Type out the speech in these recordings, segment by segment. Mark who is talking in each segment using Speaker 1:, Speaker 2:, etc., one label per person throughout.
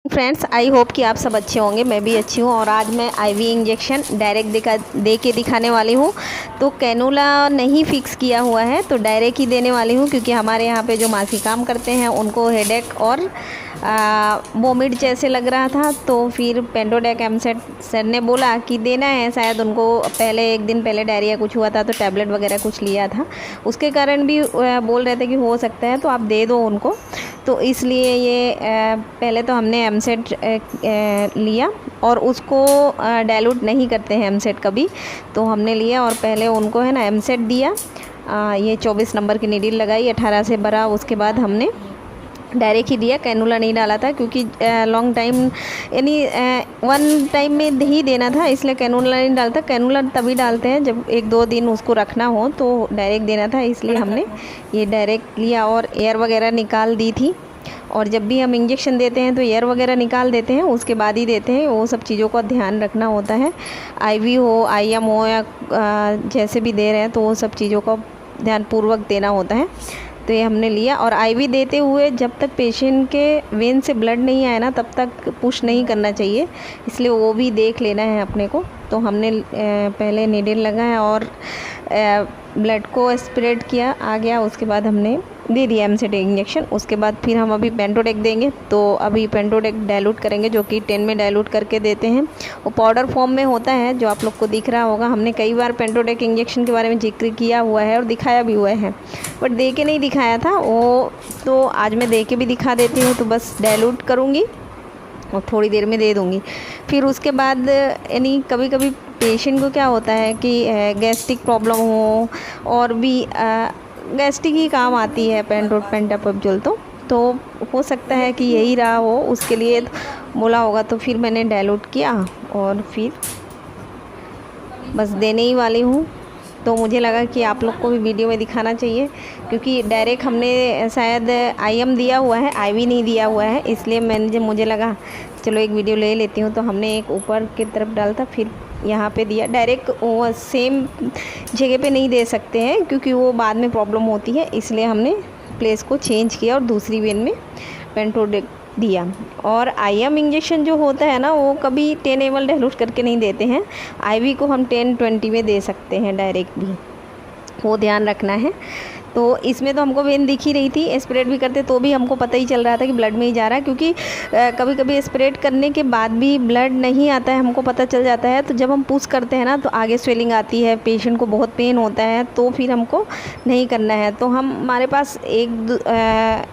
Speaker 1: Friends, I hope कि आप सब अच्छे होंगे। मैं भी अच्छी हूँ और आज मैं आईवी इंजेक्शन डायरेक्ट दे के दिखाने वाली हूँ। तो कैनुला नहीं फिक्स किया हुआ है तो डायरेक्ट ही देने वाली हूँ, क्योंकि हमारे यहाँ पे जो मासी काम करते हैं उनको हेडेक और वोमिट जैसे लग रहा था। तो फिर पेंटोडेक एमसेट सर ने बोला कि देना है। शायद उनको पहले एक दिन पहले डायरिया कुछ हुआ था तो टैबलेट वगैरह कुछ लिया था, उसके कारण भी बोल रहे थे कि हो सकता है तो आप दे दो उनको। तो इसलिए ये पहले तो हमने एमसेट लिया और उसको डाइल्यूट नहीं करते हैं एमसेट कभी, तो हमने लिया और पहले उनको है ना एमसेट दिया। ये 24 नंबर की नीडल लगाई, 18 से भरा। उसके बाद हमने डायरेक्ट ही दिया, कैनुला नहीं डाला था, क्योंकि लॉन्ग टाइम यानी वन टाइम में ही देना था, इसलिए कैनुला नहीं डालता। कैनुला तभी डालते हैं जब 1-2 दिन उसको रखना हो, तो डायरेक्ट देना था, इसलिए हमने ये डायरेक्ट लिया और एयर वगैरह निकाल दी थी। और जब भी हम इंजेक्शन देते हैं तो एयर वगैरह निकाल देते हैं, उसके बाद ही देते हैं। वो सब चीज़ों का ध्यान रखना होता है, आईवी हो, आईएम हो या जैसे भी दे रहे हैं, तो वो सब चीज़ों का ध्यानपूर्वक देना होता है। तो ये हमने लिया और आईवी देते हुए जब तक पेशेंट के वेन से ब्लड नहीं आए ना तब तक पुश नहीं करना चाहिए, इसलिए वो भी देख लेना है अपने को। तो हमने पहले नीडल लगाया और ब्लड को स्प्रेड किया, आ गया। उसके बाद हमने दे दिया एमसेट इंजेक्शन। उसके बाद फिर हम अभी पेंटोडेक देंगे। तो अभी पेंटोडेक डाइल्यूट करेंगे, जो कि 10 में डाइल्यूट करके देते हैं। वो पाउडर फॉर्म में होता है, जो आप लोग को दिख रहा होगा। हमने कई बार पेंटोडेक इंजेक्शन के बारे में जिक्र किया हुआ है और दिखाया भी हुआ है, बट दे के नहीं दिखाया था वो, तो आज मैं दे के भी दिखा देती हूँ। तो बस डाइल्यूट करूँगी और थोड़ी देर में दे दूँगी। फिर उसके बाद यानी कभी कभी पेशेंट को क्या होता है कि गैस्ट्रिक प्रॉब्लम हो, और भी गैस्ट्रिक ही काम आती है पेंटापेप्जुल। तो हो सकता है कि यही रहा हो, उसके लिए बोला होगा। तो फिर मैंने डाइल्यूट किया और फिर बस देने ही वाली हूँ। तो मुझे लगा कि आप लोग को भी वीडियो में दिखाना चाहिए, क्योंकि डायरेक्ट हमने शायद आईएम दिया हुआ है, आईवी नहीं दिया हुआ है, इसलिए मुझे लगा चलो एक वीडियो ले लेती हूँ। तो हमने एक ऊपर की तरफ डाला था, फिर यहाँ पे दिया। डायरेक्ट वो सेम जगह पे नहीं दे सकते हैं, क्योंकि वो बाद में प्रॉब्लम होती है, इसलिए हमने प्लेस को चेंज किया और दूसरी वेन में पेंटोडेक दिया। और आईएम इंजेक्शन जो होता है ना, वो कभी 10 ml डाइल्यूट करके नहीं देते हैं। आईवी को हम 10-20 में दे सकते हैं डायरेक्ट भी, वो ध्यान रखना है। तो इसमें तो हमको वेन दिख ही रही थी, स्प्रेड भी करते तो भी हमको पता ही चल रहा था कि ब्लड में ही जा रहा है, क्योंकि कभी कभी स्प्रेड करने के बाद भी ब्लड नहीं आता है, हमको पता चल जाता है। तो जब हम पुश करते हैं ना तो आगे स्वेलिंग आती है, पेशेंट को बहुत पेन होता है, तो फिर हमको नहीं करना है। तो हमारे पास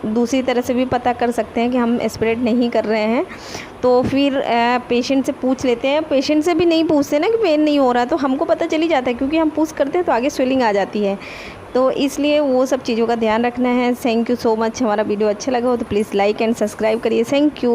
Speaker 1: दूसरी तरह से भी पता कर सकते हैं कि हम स्प्रेड नहीं कर रहे हैं। तो फिर पेशेंट से पूछ लेते हैं। पेशेंट से भी नहीं पूछते ना कि पेन नहीं हो रहा, तो हमको पता चल ही जाता है, क्योंकि हम पुश करते हैं तो आगे स्वेलिंग आ जाती है। तो इसलिए वो सब चीज़ों का ध्यान रखना है। Thank you so much. हमारा वीडियो अच्छा लगा हो तो प्लीज़ लाइक एंड सब्सक्राइब करिए। Thank you.